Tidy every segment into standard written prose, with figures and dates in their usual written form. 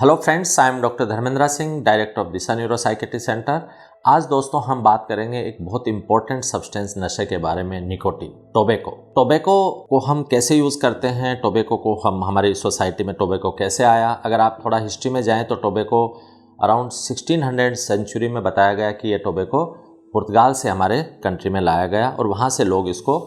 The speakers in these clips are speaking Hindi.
Hello friends, I am doctor Dharmendra Singh, director of Disha neuro psychiatry centre. आज दोस्तों हम बात करेंगे एक बहुत इंपॉर्टेंट सब्सटेंस नशे के बारे में, निकोटीन, टोबैको। टोबैको को हम कैसे यूज़ करते हैं, टोबैको को हम हमारी सोसाइटी में टोबैको कैसे आया। अगर आप थोड़ा हिस्ट्री में जाएं तो टोबैको अराउंड 1600 सेंचुरी में बताया गया कि ये टोबैको पुर्तगाल से हमारे कंट्री में लाया गया और वहाँ से लोग इसको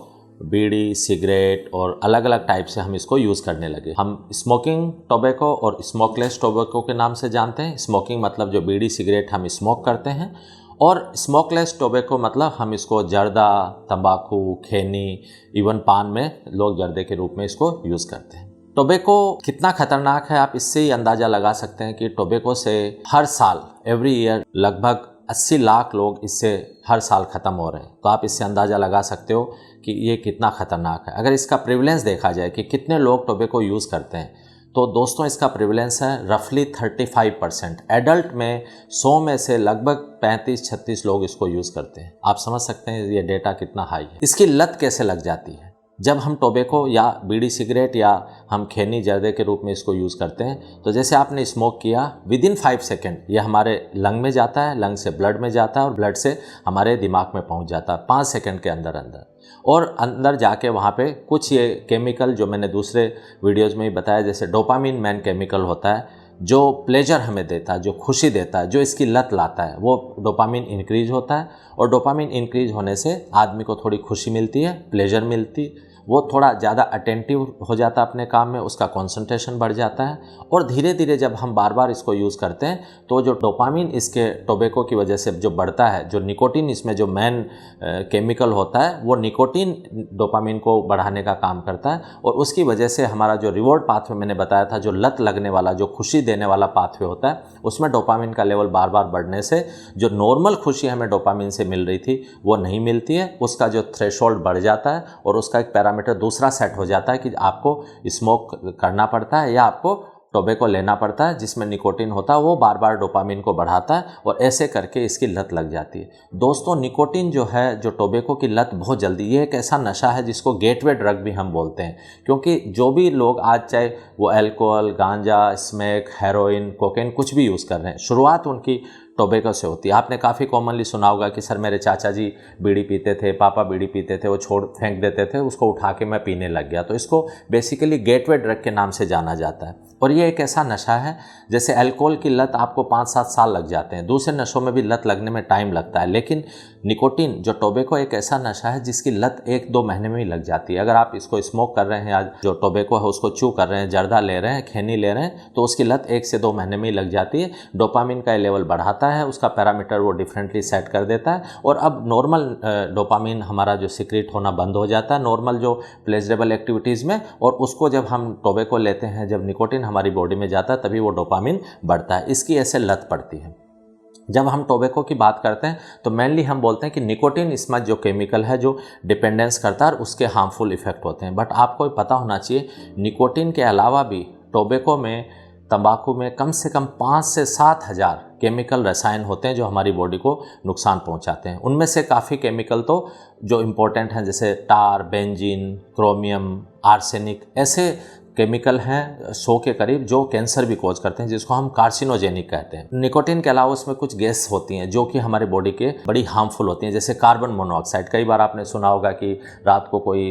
बीड़ी, सिगरेट और अलग अलग टाइप से हम इसको यूज़ करने लगे। हम स्मोकिंग टोबैको और स्मोकलेस टोबैको के नाम से जानते हैं। स्मोकिंग मतलब जो बीड़ी सिगरेट हम स्मोक करते हैं, और स्मोकलेस टोबैको मतलब हम इसको जर्दा, तंबाकू, खैनी, इवन पान में लोग जर्दे के रूप में इसको यूज़ करते हैं। टोबैको कितना खतरनाक है, आप इससे ही अंदाज़ा लगा सकते हैं कि टोबैको से हर साल एवरी ईयर लगभग 80 लाख लोग इससे हर साल ख़त्म हो रहे हैं। तो आप इससे अंदाज़ा लगा सकते हो कि ये कितना ख़तरनाक है। अगर इसका प्रिवलेंस देखा जाए कि कितने लोग टोबैको यूज़ करते हैं, तो दोस्तों इसका प्रिवलेंस है रफली 35%। एडल्ट में 100 में से लगभग 35-36 लोग इसको यूज़ करते हैं। आप समझ सकते हैं ये डेटा कितना हाई है। इसकी लत कैसे लग जाती है? जब हम टोबैको या बीड़ी सिगरेट या हम खैनी जर्दे के रूप में इसको यूज़ करते हैं, तो जैसे आपने स्मोक किया, विदिन 5 सेकेंड ये हमारे लंग में जाता है, लंग से ब्लड में जाता है और ब्लड से हमारे दिमाग में पहुंच जाता है 5 सेकेंड के अंदर अंदर। और अंदर जाके वहाँ पे कुछ ये केमिकल जो मैंने दूसरे वीडियोज़ में ही बताया, जैसे डोपामिन मेन केमिकल होता है जो प्लेजर हमें देता है, जो खुशी देता है, जो इसकी लत लाता है, वो डोपामिन इंक्रीज होता है। और डोपामिन इंक्रीज होने से आदमी को थोड़ी खुशी मिलती है, प्लेजर मिलती, वो थोड़ा ज़्यादा अटेंटिव हो जाता है अपने काम में, उसका कंसंट्रेशन बढ़ जाता है। और धीरे धीरे जब हम बार बार इसको यूज़ करते हैं तो जो डोपामिन इसके टोबैको की वजह से जो बढ़ता है, जो निकोटीन इसमें जो मेन केमिकल होता है, वो निकोटीन डोपामिन को बढ़ाने का काम करता है। और उसकी वजह से हमारा जो रिवॉर्ड पाथवे मैंने बताया था, जो लत लगने वाला, जो खुशी देने वाला पाथवे होता है, उसमें डोपामिन का लेवल बार बार बढ़ने से जो नॉर्मल खुशी हमें डोपामिन से मिल रही थी वो नहीं मिलती है। उसका जो थ्रेशोल्ड बढ़ जाता है और उसका एक पैरामीटर दूसरा सेट हो जाता है कि आपको स्मोक करना पड़ता है या आपको टोबैको लेना पड़ता है, जिसमें निकोटीन होता है, वो बार बार डोपामिन को बढ़ाता है और ऐसे करके इसकी लत लग जाती है। दोस्तों निकोटीन जो है, जो टोबैको की लत बहुत जल्दी, ये एक ऐसा नशा है जिसको गेटवे ड्रग भी हम बोलते हैं। क्योंकि जो भी लोग आज, चाहे वो अल्कोहल, गांजा, स्मैक, हेरोइन, कोकेन कुछ भी यूज़ कर रहे हैं, शुरुआत उनकी टोबैको से होती है। आपने काफ़ी कॉमनली सुना होगा कि सर मेरे चाचा जी बीड़ी पीते थे, पापा बीड़ी पीते थे, वो छोड़ फेंक देते थे, उसको उठा के मैं पीने लग गया। तो इसको बेसिकली गेटवे ड्रग के नाम से जाना जाता है। और ये एक ऐसा नशा है, जैसे अल्कोहल की लत आपको 5-7 साल लग जाते हैं, दूसरे नशों में भी लत लगने में टाइम लगता है, लेकिन निकोटीन जो टोबैको एक ऐसा नशा है जिसकी लत 1-2 महीने में ही लग जाती है। अगर आप इसको स्मोक कर रहे हैं, आज जो टोबैको है उसको च्यू कर रहे हैं, जर्दा ले रहे हैं, खैनी ले रहे हैं, तो उसकी लत 1 से 2 महीने में ही लग जाती है। डोपामिन का लेवल बढ़ाता है, उसका पैरामीटर वो डिफरेंटली सेट कर देता है और अब नॉर्मल डोपामिन हमारा जो सीक्रेट होना बंद हो जाता है नॉर्मल जो प्लेजरेबल एक्टिविटीज़ में। और उसको जब हम टोबैको लेते हैं, जब निकोटीन हमारी बॉडी में जाता है, तभी वो डोपामिन बढ़ता है। इसकी ऐसे लत पड़ती है। जब हम टोबैको की बात करते हैं तो मेनली हम बोलते हैं कि निकोटीन इसमें जो केमिकल है जो डिपेंडेंस करता है और उसके हार्मफुल इफेक्ट होते हैं। बट आपको पता होना चाहिए, निकोटीन के अलावा भी टोबैको में, तंबाकू में कम से कम 5 से 7 हज़ार केमिकल रसायन होते हैं जो हमारी बॉडी को नुकसान पहुंचाते हैं। उनमें से काफ़ी केमिकल तो जो इम्पोर्टेंट हैं, जैसे टार, बेंजीन, क्रोमियम, आर्सेनिक, ऐसे केमिकल हैं 100 के करीब जो कैंसर भी कॉज करते हैं, जिसको हम कार्सिनोजेनिक कहते हैं। निकोटीन के अलावा उसमें कुछ गैस होती हैं जो कि हमारे बॉडी के बड़ी हार्मफुल होती हैं, जैसे कार्बन मोनोऑक्साइड। कई बार आपने सुना होगा कि रात को कोई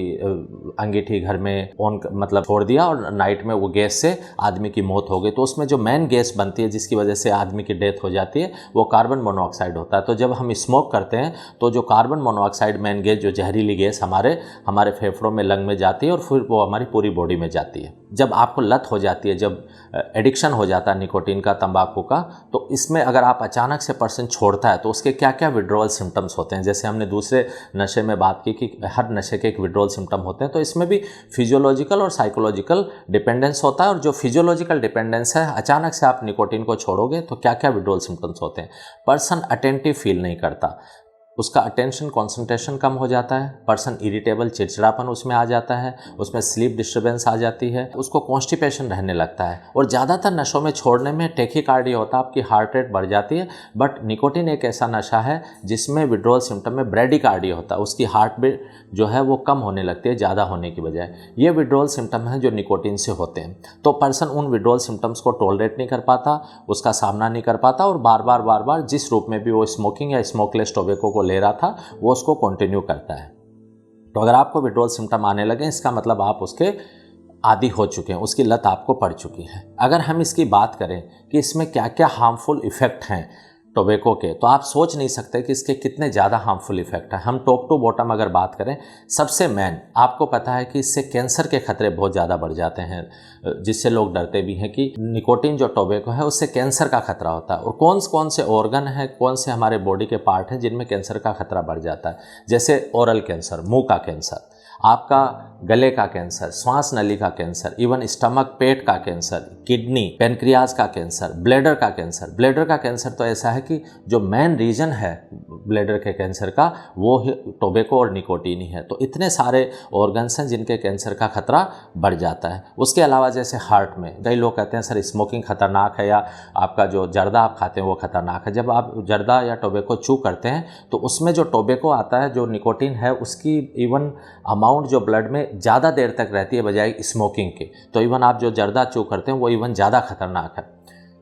अंगीठी घर में ऑन मतलब छोड़ दिया और नाइट में वो गैस से आदमी की मौत हो गई। तो उसमें जो मेन गैस बनती है जिसकी वजह से आदमी की डेथ हो जाती है, वो कार्बन मोनोऑक्साइड होता है। तो जब हम स्मोक करते हैं तो जो कार्बन मोनोऑक्साइड मेन गैस, जो जहरीली गैस हमारे फेफड़ों में, लंग में जाती है और फिर वो हमारी पूरी बॉडी में जाती है। जब आपको लत हो जाती है, जब एडिक्शन हो जाता है निकोटीन का, तंबाकू का, तो इसमें अगर आप अचानक से पर्सन छोड़ता है तो उसके क्या क्या विड्रॉवल सिम्टम्स होते हैं। जैसे हमने दूसरे नशे में बात की कि हर नशे के एक विड्रॉवल सिम्टम होते हैं, तो इसमें भी फिजियोलॉजिकल और साइकोलॉजिकल डिपेंडेंस होता है। और जो फिजियोलॉजिकल डिपेंडेंस है, अचानक से आप निकोटीन को छोड़ोगे तो क्या क्या विड्रॉवल सिम्टम्स होते हैं। पर्सन अटेंटिव फील नहीं करता, उसका अटेंशन कंसंट्रेशन कम हो जाता है, पर्सन इरिटेबल, चिड़चिड़ापन उसमें आ जाता है, उसमें स्लीप डिस्टर्बेंस आ जाती है, उसको कॉन्स्टिपेशन रहने लगता है। और ज़्यादातर नशों में छोड़ने में टेकीकार्डिया होता है, आपकी हार्ट रेट बढ़ जाती है। बट निकोटिन एक ऐसा नशा है जिसमें विड्रॉल सिम्टम में ब्रेडिकार्डिया होता है, उसकी हार्ट बीट जो है वो कम होने लगती है ज़्यादा होने की बजाय। ये विड्रॉल सिम्टम हैं जो निकोटिन से होते हैं। तो पर्सन उन विड्रॉल सिम्टम्स को टॉलरेट नहीं कर पाता, उसका सामना नहीं कर पाता, और बार बार जिस रूप में भी वो स्मोकिंग या स्मोकलेस टोबैको को ले रहा था वो उसको कंटिन्यू करता है। तो अगर आपको विड्रॉल सिम्टम आने लगे, इसका मतलब आप उसके आदी हो चुके हैं, उसकी लत आपको पड़ चुकी है। अगर हम इसकी बात करें कि इसमें क्या क्या हार्मफुल इफ़ेक्ट हैं टोबैको के, तो आप सोच नहीं सकते कि इसके कितने ज़्यादा हार्मफुल इफ़ेक्ट हैं। हम टॉप टू बॉटम अगर बात करें, सबसे मेन आपको पता है कि इससे कैंसर के खतरे बहुत ज़्यादा बढ़ जाते हैं, जिससे लोग डरते भी हैं कि निकोटिन जो टोबैको है उससे कैंसर का खतरा होता है। और कौन से ऑर्गन हैं, कौन से हमारे बॉडी के पार्ट हैं जिनमें कैंसर का खतरा बढ़ जाता है। जैसे ओरल कैंसर, मुंह का कैंसर, आपका गले का कैंसर, श्वास नली का कैंसर, इवन स्टमक पेट का कैंसर, किडनी पेनक्रियाज का कैंसर, ब्लैडर का कैंसर। ब्लैडर का कैंसर तो ऐसा है कि जो मेन रीजन है ब्लैडर के कैंसर का वो टोबैको और निकोटीन ही है। तो इतने सारे ऑर्गन्स हैं जिनके कैंसर का खतरा बढ़ जाता है। उसके अलावा जैसे हार्ट में कई लोग कहते हैं सर स्मोकिंग खतरनाक है या आपका जो जर्दा आप खाते हैं वो खतरनाक है। जब आप जर्दा या टोबैको चू करते हैं तो उसमें जो टोबैको आता है, जो निकोटीन है, उसकी इवन अमाउंट जो ब्लड में ज़्यादा देर तक रहती है बजाय स्मोकिंग के। तो इवन आप जो जर्दा चू करते हैं वो इवन ज़्यादा खतरनाक है।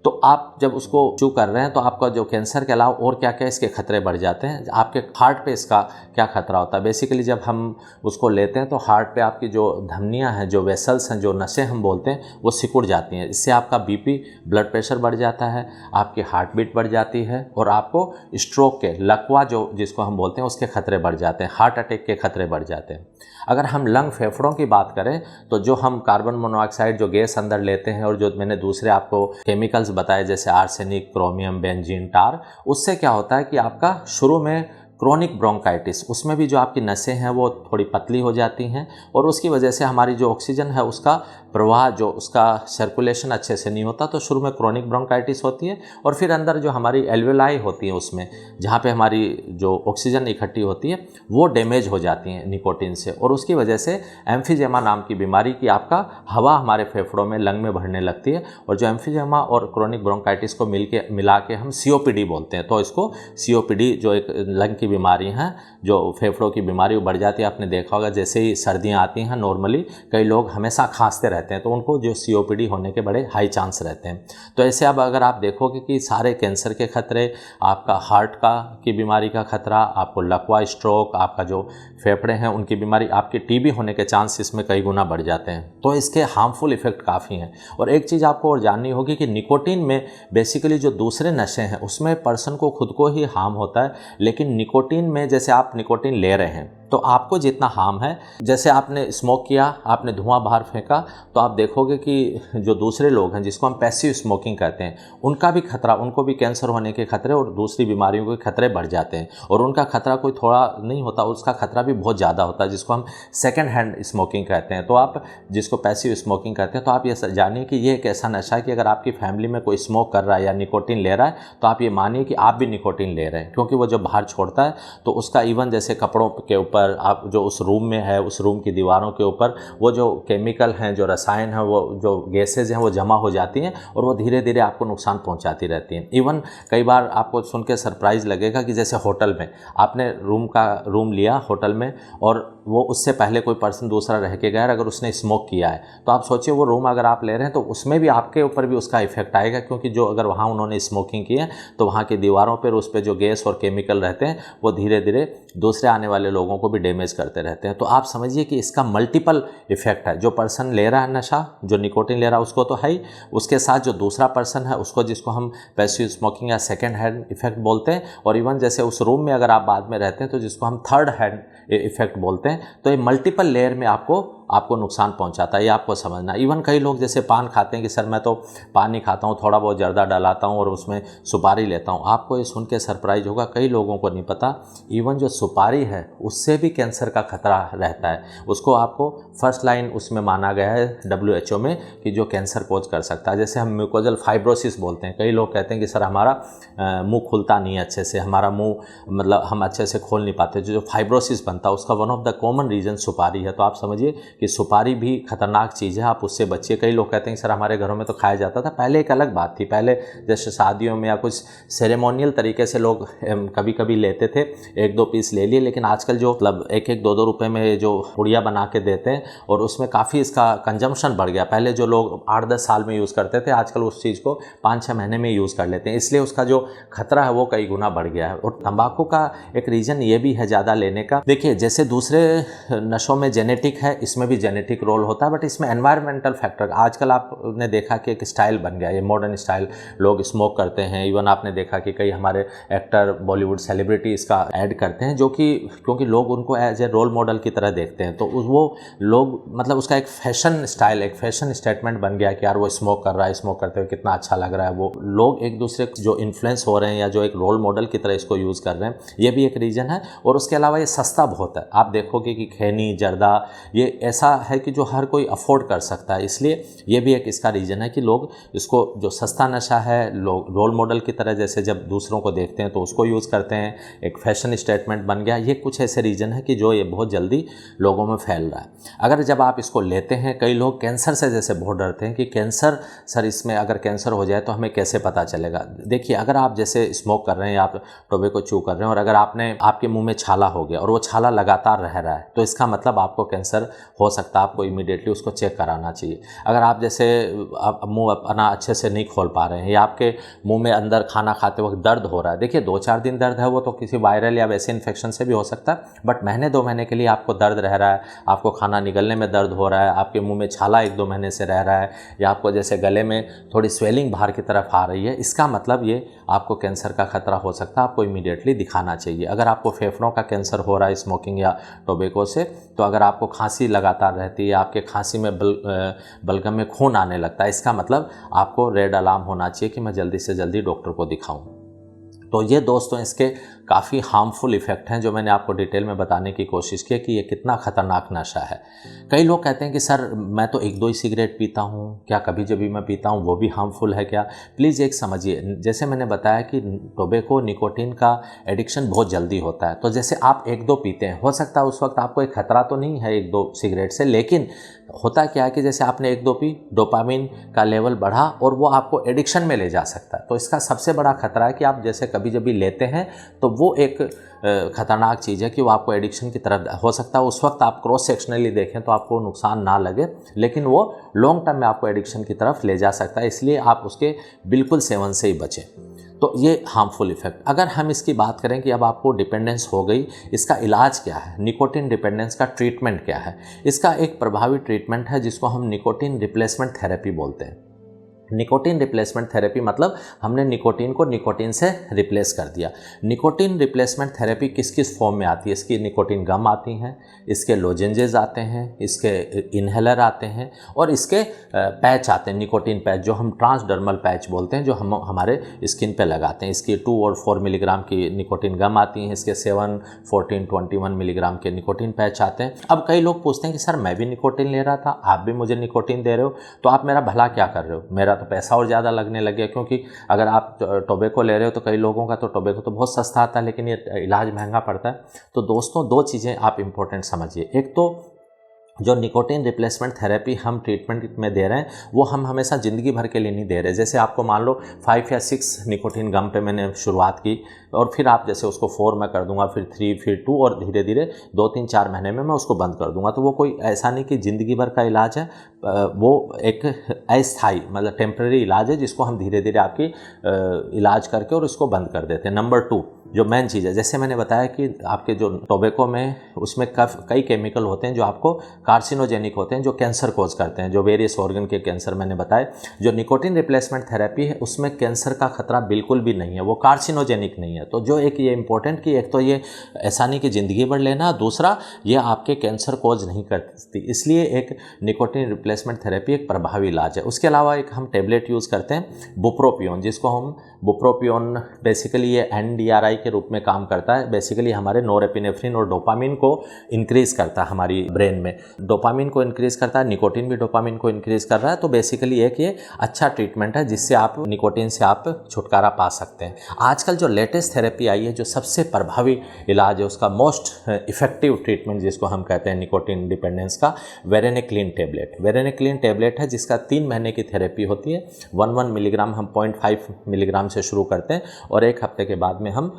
तो आप जब उसको चू कर रहे हैं तो आपका जो कैंसर के अलावा और क्या क्या इसके खतरे बढ़ जाते हैं। आपके हार्ट पे इसका क्या खतरा होता है। बेसिकली जब हम उसको लेते हैं तो हार्ट पे आपकी जो धमनियां हैं, जो वेसल्स हैं, जो नसें हम बोलते हैं, वो सिकुड़ जाती हैं। इससे आपका बीपी, ब्लड प्रेशर बढ़ जाता है, आपकी हार्ट बीट बढ़ जाती है और आपको स्ट्रोक के, लकवा जो जिसको हम बोलते हैं, उसके खतरे बढ़ जाते हैं, हार्ट अटैक के खतरे बढ़ जाते हैं। अगर हम लंग, फेफड़ों की बात करें तो जो हम कार्बन मोनोऑक्साइड जो गैस अंदर लेते हैं और जो मैंने दूसरे आपको केमिकल्स बताए जैसे आर्सेनिक, क्रोमियम, बेंजीन, टार, उससे क्या होता है कि आपका शुरू में क्रोनिक ब्रोंकाइटिस, उसमें भी जो आपकी नसें हैं वो थोड़ी पतली हो जाती हैं और उसकी वजह से हमारी जो ऑक्सीजन है उसका प्रवाह, जो उसका सर्कुलेशन अच्छे से नहीं होता। तो शुरू में क्रोनिक ब्रोंकाइटिस होती है और फिर अंदर जो हमारी एल्वेलाई होती है, उसमें जहाँ पे हमारी जो ऑक्सीजन इकट्ठी होती है वो डैमेज हो जाती हैं निकोटीन से, और उसकी वजह से एम्फीजेमा नाम की बीमारी की आपका हवा हमारे फेफड़ों में, लंग में भरने लगती है। और जो एम्फीजेमा और क्रोनिक ब्रोंकाइटिस को मिला के हम COPD बोलते हैं। तो इसको COPD जो एक लंग की बीमारी हैं, जो फेफड़ों की बीमारी बढ़ जाती है। आपने देखा होगा जैसे ही सर्दियाँ आती हैं नॉर्मली कई लोग हमेशा खांसते रहते हैं, तो उनको जो COPD होने के बड़े हाई चांस रहते हैं। तो ऐसे अब अगर आप देखोगे कि सारे कैंसर के खतरे, आपका हार्ट का की बीमारी का खतरा, आपको लकवा, स्ट्रोक, आपका जो फेफड़े हैं उनकी बीमारी, आपकी TB होने के चांस इसमें कई गुना बढ़ जाते हैं। तो इसके हार्मफुल इफेक्ट काफ़ी हैं। और एक चीज़ आपको और जाननी होगी कि निकोटीन में बेसिकली जो दूसरे नशे हैं उसमें पर्सन को खुद को ही हार्म होता है, लेकिन निकोटीन में जैसे आप निकोटीन ले रहे हैं तो आपको जितना हार्म है, जैसे आपने स्मोक किया, आपने धुआं बाहर फेंका, तो आप देखोगे कि जो दूसरे लोग हैं जिसको हम पैसिव स्मोकिंग कहते हैं, उनका भी खतरा, उनको भी कैंसर होने के खतरे और दूसरी बीमारियों के खतरे बढ़ जाते हैं। और उनका खतरा कोई थोड़ा नहीं होता, उसका खतरा भी बहुत ज़्यादा होता है, जिसको हम सेकेंड हैंड स्मोकिंग कहते हैं। तो आप जिसको पैसिव स्मोकिंग कहते हैं, तो आप ये जानिए कि ये एक ऐसा नशा है कि अगर आपकी फैमिली में कोई स्मोक कर रहा है या निकोटीन ले रहा है तो आप ये मानिए कि आप भी निकोटीन ले रहे हैं, क्योंकि वो जब बाहर छोड़ता है तो उसका इवन जैसे कपड़ों के ऊपर, आप जो उस रूम में है, उस रूम की दीवारों के ऊपर वो जो केमिकल हैं, जो रसायन हैं, वो जो गैसेज हैं वो जमा हो जाती हैं और वो धीरे धीरे आपको नुकसान पहुंचाती रहती हैं। इवन कई बार आपको सुन के सरप्राइज़ लगेगा कि जैसे होटल में आपने रूम लिया होटल में और वो उससे पहले कोई पर्सन दूसरा रह के गया, अगर उसने स्मोक किया है तो आप सोचिए वो रूम अगर आप ले रहे हैं तो उसमें भी आपके ऊपर भी उसका इफेक्ट आएगा, क्योंकि जो अगर वहाँ उन्होंने स्मोकिंग की है तो वहाँ की दीवारों पर उस पर जो गैस और केमिकल रहते हैं वो धीरे धीरे दूसरे आने वाले लोगों को भी डैमेज करते रहते हैं। तो आप समझिए कि इसका मल्टीपल इफेक्ट है। जो पर्सन ले रहा है नशा, जो निकोटीन ले रहा है उसको तो है ही, उसके साथ जो दूसरा पर्सन है उसको, जिसको हम पैसिव स्मोकिंग या सेकेंड हैंड इफेक्ट बोलते हैं, और इवन जैसे उस रूम में अगर आप बाद में रहते हैं तो जिसको हम थर्ड हैंड इफेक्ट बोलते हैं। तो ये मल्टीपल लेयर में आपको आपको नुकसान पहुंचाता है, ये आपको समझना। इवन कई लोग जैसे पान खाते हैं कि सर मैं तो पान नहीं खाता हूँ, थोड़ा बहुत जर्दा डलाता हूँ और उसमें सुपारी लेता हूँ। आपको ये सुन के सरप्राइज होगा, कई लोगों को नहीं पता इवन जो सुपारी है उससे भी कैंसर का खतरा रहता है। उसको आपको फर्स्ट लाइन उसमें माना गया है WHO में कि जो कैंसर कोज कर सकता है। जैसे हम म्यूकोजल फाइब्रोसिस बोलते हैं, कई लोग कहते हैं कि सर हमारा मुंह खुलता नहीं है अच्छे से, हमारा मुंह मतलब हम अच्छे से खोल नहीं पाते, जो फाइब्रोसिस बनता है उसका one of the common reason सुपारी है। तो आप समझिए कि सुपारी भी खतरनाक चीज़ है, आप उससे बचिए। कई लोग कहते हैं सर हमारे घरों में तो खाया जाता था, पहले एक अलग बात थी, पहले जैसे शादियों में या कुछ सेरेमोनियल तरीके से लोग कभी कभी लेते थे, 1-2 पीस ले लिए, लेकिन आजकल जो मतलब 1-1, 2-2 रुपये में जो पुड़िया बना के देते हैं और उसमें काफ़ी इसका कंजम्पशन बढ़ गया। पहले जो लोग 8-10 साल में यूज़ करते थे, आजकल उस चीज़ को 5-6 महीने में यूज़ कर लेते हैं, इसलिए उसका जो खतरा है वो कई गुना बढ़ गया है। और तंबाकू का एक रीज़न ये भी है ज़्यादा लेने का, देखिए जैसे दूसरे नशों में जेनेटिक है, इसमें भी जेनेटिक रोल होता है, बट इसमें एनवायरमेंटल फैक्टर, आजकल आपने देखा कि एक स्टाइल बन गया, ये मॉडर्न स्टाइल, लोग स्मोक करते हैं। इवन आपने देखा कि कई हमारे एक्टर, बॉलीवुड सेलिब्रिटी इसका ऐड करते हैं, जो कि क्योंकि लोग उनको एज ए रोल मॉडल की तरह देखते हैं, तो वो लोग मतलब उसका एक फैशन स्टाइल, एक फैशन स्टेटमेंट बन गया कि यार वो स्मोक कर रहा है, स्मोक करते हुए कितना अच्छा लग रहा है। वो लोग एक दूसरे जो इन्फ्लुएंस हो रहे हैं या जो एक रोल मॉडल की तरह इसको यूज़ कर रहे हैं, ये भी एक रीज़न है। और उसके अलावा ये सस्ता बहुत है, आप देखोगे कि खैनी, जर्दा, ये ऐसा है कि जो हर कोई अफोर्ड कर सकता है, इसलिए ये भी एक इसका रीज़न है कि लोग इसको, जो सस्ता नशा है, लोग रोल मॉडल की तरह जैसे जब दूसरों को देखते हैं तो उसको यूज़ करते हैं, एक फैशन स्टेटमेंट बन गया। ये कुछ ऐसे रीज़न है कि जो ये बहुत जल्दी लोगों में फैल रहा है। अगर जब आप इसको लेते हैं, कई लोग कैंसर से जैसे बहुत डरते हैं कि कैंसर, सर इसमें अगर कैंसर हो जाए तो हमें कैसे पता चलेगा। देखिए अगर आप जैसे स्मोक कर रहे हैं, आप टोबैको चू कर रहे हैं और अगर आपके मुंह में छाला हो गया और वो छाला लगातार रह रहा है, तो इसका मतलब आपको कैंसर हो सकता है, आपको इमीडिएटली उसको चेक कराना चाहिए। अगर आप जैसे आप मुंह अपना अच्छे से नहीं खोल पा रहे हैं या आपके मुंह में अंदर खाना खाते वक्त दर्द हो रहा है, देखिए 2-4 दिन दर्द है वो तो किसी वायरल या वैसे इन्फेक्शन से भी हो सकता है, बट महीने 2 महीने के लिए आपको दर्द रह रहा है, आपको खाना निगलने में दर्द हो रहा है, आपके मुंह में छाला 1-2 महीने से रह रहा है, या आपको जैसे गले में थोड़ी स्वेलिंग बाहर की तरफ आ रही है, इसका मतलब ये आपको कैंसर का खतरा हो सकता है, आपको इमीडिएटली दिखाना चाहिए। अगर आपको फेफड़ों का कैंसर हो रहा है स्मोकिंग या टोबैको से, तो अगर आपको खांसी लगातार रहती है, आपके खांसी में बलगम में खून आने लगता है, इसका मतलब आपको रेड अलार्म होना चाहिए कि मैं जल्दी से जल्दी डॉक्टर को दिखाऊं। तो ये दोस्तों इसके काफ़ी हार्मफुल इफ़ेक्ट हैं जो मैंने आपको डिटेल में बताने की कोशिश की कि ये कितना ख़तरनाक नशा है। कई लोग कहते हैं कि सर मैं तो 1-2 ही सिगरेट पीता हूँ, क्या कभी जब भी मैं पीता हूँ वो भी हार्मफुल है क्या? प्लीज़ एक समझिए, जैसे मैंने बताया कि टोबैको, निकोटीन का एडिक्शन बहुत जल्दी होता है। तो जैसे आप 1-2 पीते हैं, हो सकता है उस वक्त आपको एक खतरा तो नहीं है 1-2 सिगरेट से, लेकिन होता क्या है कि जैसे आपने 1-2 पी, डोपामिन का लेवल बढ़ा और वो आपको एडिक्शन में ले जा सकता है। तो इसका सबसे बड़ा खतरा है कि आप जैसे कभी जब भी लेते हैं तो वो एक ख़तरनाक चीज़ है कि वो आपको एडिक्शन की तरफ, हो सकता है उस वक्त आप क्रॉस सेक्शनली देखें तो आपको नुकसान ना लगे, लेकिन वो लॉन्ग टर्म में आपको एडिक्शन की तरफ ले जा सकता है, इसलिए आप उसके बिल्कुल सेवन से ही बचें। तो ये हार्मफुल इफ़ेक्ट। अगर हम इसकी बात करें कि अब आपको डिपेंडेंस हो गई, इसका इलाज क्या है, निकोटीन डिपेंडेंस का ट्रीटमेंट क्या है? इसका एक प्रभावी ट्रीटमेंट है जिसको हम निकोटीन रिप्लेसमेंट थेरेपी बोलते हैं। निकोटीन रिप्लेसमेंट थेरेपी मतलब हमने निकोटीन को निकोटीन से रिप्लेस कर दिया। निकोटीन रिप्लेसमेंट थेरेपी किस किस फॉर्म में आती है? इसकी निकोटीन गम आती हैं, इसके लोजेंजेस आते हैं, इसके इन्हेलर आते हैं और इसके पैच आते हैं, निकोटीन पैच जो हम ट्रांसडर्मल पैच बोलते हैं, जो हम हमारे स्किन पे लगाते हैं। इसकी 2 और 4 मिलीग्राम की निकोटीन गम आती हैं, इसके 7, 14, 21 मिलीग्राम के निकोटीन पैच आते हैं। अब कई लोग पूछते हैं कि सर मैं भी निकोटीन ले रहा था, आप भी मुझे निकोटीन दे रहे हो, तो आप मेरा भला क्या कर रहे हो? मेरा तो पैसा और ज़्यादा लगने लग गया, क्योंकि अगर आप टोबैको ले रहे हो तो कई लोगों का तो टोबैको तो बहुत सस्ता आता है, लेकिन ये इलाज महंगा पड़ता है। तो दोस्तों 2 चीज़ें आप इंपॉर्टेंट समझिए। एक तो जो निकोटीन रिप्लेसमेंट थेरेपी हम ट्रीटमेंट में दे रहे हैं वो हम हमेशा ज़िंदगी भर के लिए नहीं दे रहे। जैसे आपको मान लो 5 या 6 निकोटीन गम पे मैंने शुरुआत की और फिर आप जैसे उसको 4 में कर दूंगा, फिर 3, फिर 2 और धीरे धीरे 2-3-4 महीने में मैं उसको बंद कर दूंगा। तो वो कोई ऐसा नहीं कि ज़िंदगी भर का इलाज है, वो एक अस्थायी मतलब टेम्परेरी इलाज है जिसको हम धीरे धीरे आपकी इलाज करके और इसको बंद कर देते हैं। नंबर 2 जो मेन चीज़ है, जैसे मैंने बताया कि आपके जो टोबैको में उसमें कई केमिकल होते हैं जो आपको कार्सिनोजेनिक होते हैं, जो कैंसर कोज करते हैं, जो वेरियस ऑर्गन के कैंसर मैंने बताए। जो निकोटिन रिप्लेसमेंट थेरेपी है उसमें कैंसर का खतरा बिल्कुल भी नहीं है, वो कार्सिनोजेनिक नहीं है। तो जो एक ये इंपॉर्टेंट कि एक तो ये ऐसा नहीं कि ज़िंदगी भर लेना, दूसरा ये आपके कैंसर कोज नहीं करती, इसलिए एक निकोटिन रिप्लेसमेंट थेरेपी एक प्रभावी इलाज है। उसके अलावा एक हम टेबलेट यूज़ करते हैं बुप्रोपियोन, जिसको हम बुप्रोपियोन बेसिकली ये NDRI के रूप में काम करता है। बेसिकली हमारे नोरेपिनेफ्रिन और डोपामिन को इंक्रीज़ करता है हमारी ब्रेन में, डोपामिन को इंक्रीज़ करता है, निकोटिन भी डोपामिन को इंक्रीज़ कर रहा है। तो बेसिकली एक ये अच्छा ट्रीटमेंट है जिससे आप निकोटिन से आप छुटकारा पा सकते हैं। आजकल जो लेटेस्ट थेरेपी आई है, जो सबसे प्रभावी इलाज है, उसका मोस्ट इफेक्टिव ट्रीटमेंट जिसको हम कहते हैं निकोटिन डिपेंडेंस का, वेरेनिक्लिन टेबलेट। वेरेनिक्लिन टेबलेट है जिसका 3 महीने की थेरेपी होती है। 1 मिलीग्राम हम 0.5 मिलीग्राम से शुरू करते हैं और 1 हफ्ते के बाद में हम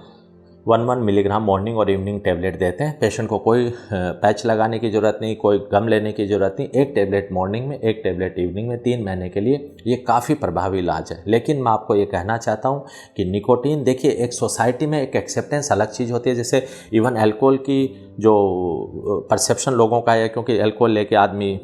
1 मिलीग्राम मॉर्निंग और इवनिंग टेबलेट देते हैं। पेशेंट को कोई पैच लगाने की ज़रूरत नहीं, कोई गम लेने की ज़रूरत नहीं। 1 टेबलेट मॉर्निंग में, 1 टेबलेट इवनिंग में, 3 महीने के लिए ये काफ़ी प्रभावी इलाज है। लेकिन मैं आपको ये कहना चाहता हूँ कि निकोटीन, देखिए एक सोसाइटी में एक एक्सेप्टेंस अलग चीज़ होती है। जैसे इवन अल्कोहल की जो परसेप्शन लोगों का है, क्योंकि अल्कोहल लेके आदमी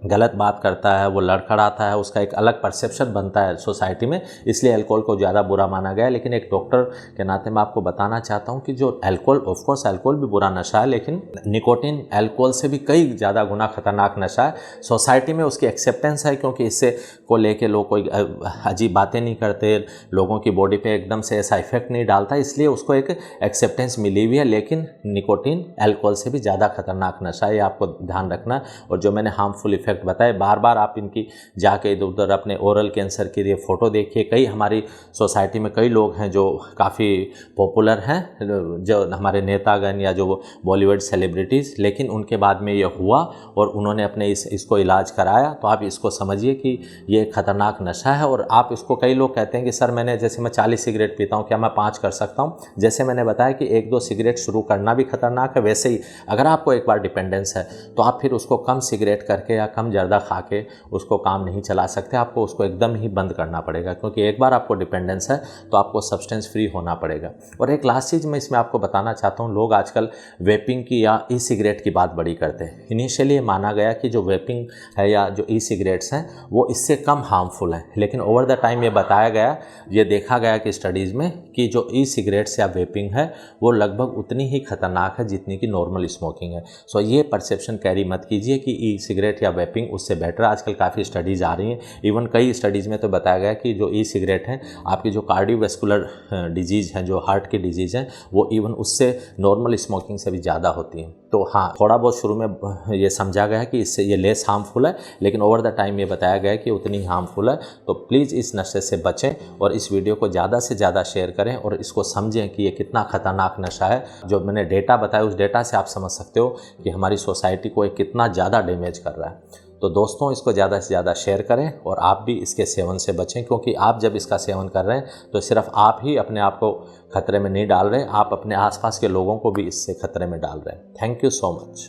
गलत बात करता है, वो लड़खड़ाता है, उसका एक अलग परसेप्शन बनता है सोसाइटी में, इसलिए अल्कोहल को ज़्यादा बुरा माना गया है। लेकिन एक डॉक्टर के नाते मैं आपको बताना चाहता हूँ कि जो अल्कोहल, ऑफ कोर्स अल्कोहल भी बुरा नशा है, लेकिन निकोटिन अल्कोहल से भी कई ज़्यादा गुना खतरनाक नशा है। सोसाइटी में उसकी एक्सेप्टेंस है क्योंकि इससे को लेके लोग कोई अजीब बातें नहीं करते, लोगों की बॉडी पे एकदम से ऐसा इफेक्ट नहीं डालता, इसलिए उसको एक एक्सेप्टेंस मिली हुई है। लेकिन निकोटिन अल्कोहल से भी ज़्यादा खतरनाक नशा है, ये आपको ध्यान रखना। और जो मैंने हार्मफुल इफेक्ट बताए, बार बार आप इनकी जाके इधर उधर अपने ओरल कैंसर के लिए फ़ोटो देखिए। कई हमारी सोसाइटी में कई लोग हैं जो काफ़ी पॉपुलर हैं, जो हमारे नेतागण या जो बॉलीवुड सेलिब्रिटीज़, लेकिन उनके बाद में ये हुआ और उन्होंने अपने इसको इलाज कराया। तो आप इसको समझिए कि ये खतरनाक नशा है। और आप इसको, कई लोग कहते हैं कि सर मैंने, जैसे मैं 40 सिगरेट पीता हूँ, क्या मैं 5 कर सकता हूँ? जैसे मैंने बताया कि 1-2 सिगरेट शुरू करना भी खतरनाक है, वैसे ही अगर आपको एक बार डिपेंडेंस है तो आप फिर उसको कम सिगरेट करके या कम ज़्यादा खा के उसको काम नहीं चला सकते। आपको उसको एकदम ही बंद करना पड़ेगा, क्योंकि एक बार आपको डिपेंडेंस है तो आपको सब्सटेंस फ्री होना पड़ेगा। और एक लास्ट चीज़ मैं इसमें आपको बताना चाहता हूँ, लोग आजकल वेपिंग की या ई सिगरेट की बात बड़ी करते हैं। इनिशियली ये माना गया कि जो वेपिंग है या जो ई सिगरेट्स हैं वो इससे कम हार्मफुल हैं, लेकिन ओवर द टाइम ये बताया गया, ये देखा गया कि स्टडीज़ में कि जो ई सिगरेट्स या वेपिंग है वो लगभग उतनी ही खतरनाक है जितनी कि नॉर्मल स्मोकिंग है। सो ये परसेप्शन कैरी मत कीजिए कि ई सिगरेट या वेपिंग उससे बेटर। आजकल काफ़ी स्टडीज़ आ रही हैं, इवन कई स्टडीज़ में तो बताया गया कि जो ई सिगरेट हैं, आपकी जो कार्डियोवैस्कुलर डिजीज़ हैं, जो हार्ट की डिजीज़ हैं, वो इवन उससे नॉर्मल स्मोकिंग से भी ज़्यादा होती हैं। तो हाँ, थोड़ा बहुत शुरू में ये समझा गया है कि इससे ये लेस हार्मफुल है, लेकिन ओवर द टाइम ये बताया गया है कि उतनी हार्मफुल है। तो प्लीज़ इस नशे से बचें और इस वीडियो को ज़्यादा से ज़्यादा शेयर करें और इसको समझें कि ये कितना खतरनाक नशा है। जो मैंने डेटा बताया उस डेटा से आप समझ सकते हो कि हमारी सोसाइटी को ये कितना ज़्यादा डैमेज कर रहा है। तो दोस्तों, इसको ज़्यादा से ज़्यादा शेयर करें और आप भी इसके सेवन से बचें, क्योंकि आप जब इसका सेवन कर रहे हैं तो सिर्फ आप ही अपने आप को खतरे में नहीं डाल रहे, आप अपने आसपास के लोगों को भी इससे खतरे में डाल रहे हैं। Thank you so much.